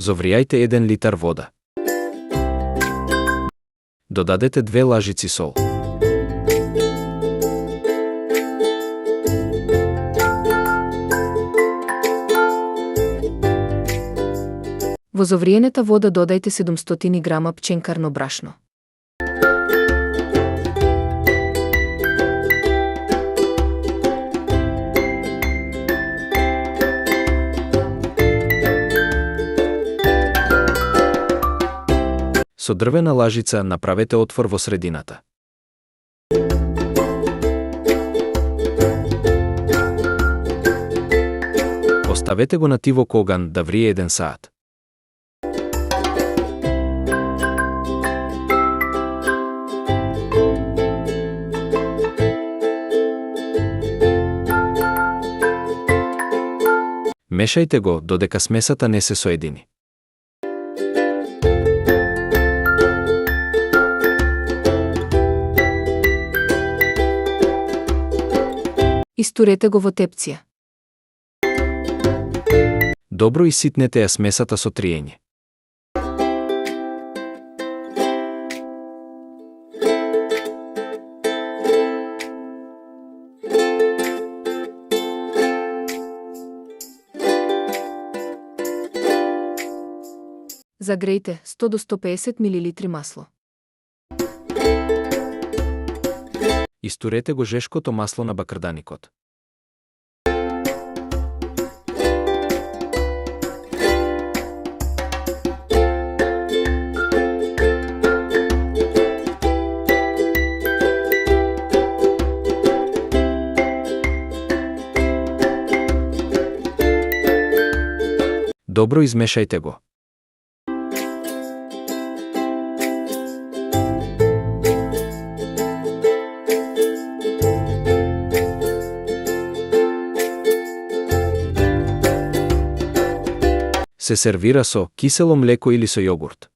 Зовријајте 1 литар вода. Додадете 2 лажици сол. Во зовриената вода додајте 700 грама пченкарно брашно. Со дрвена лажица направете отвор во средината. Оставете го на тивок оган да врие 1 саат. Мешајте го додека смесата не се соедини. Истурете го во тепција. Добро иситнете ја смесата со триење. Загрејте 100 до 150 мл масло. Истурете го жешкото масло на бакрданикот. Добро измешајте го. Се сервира со кисело млеко или со јогурт.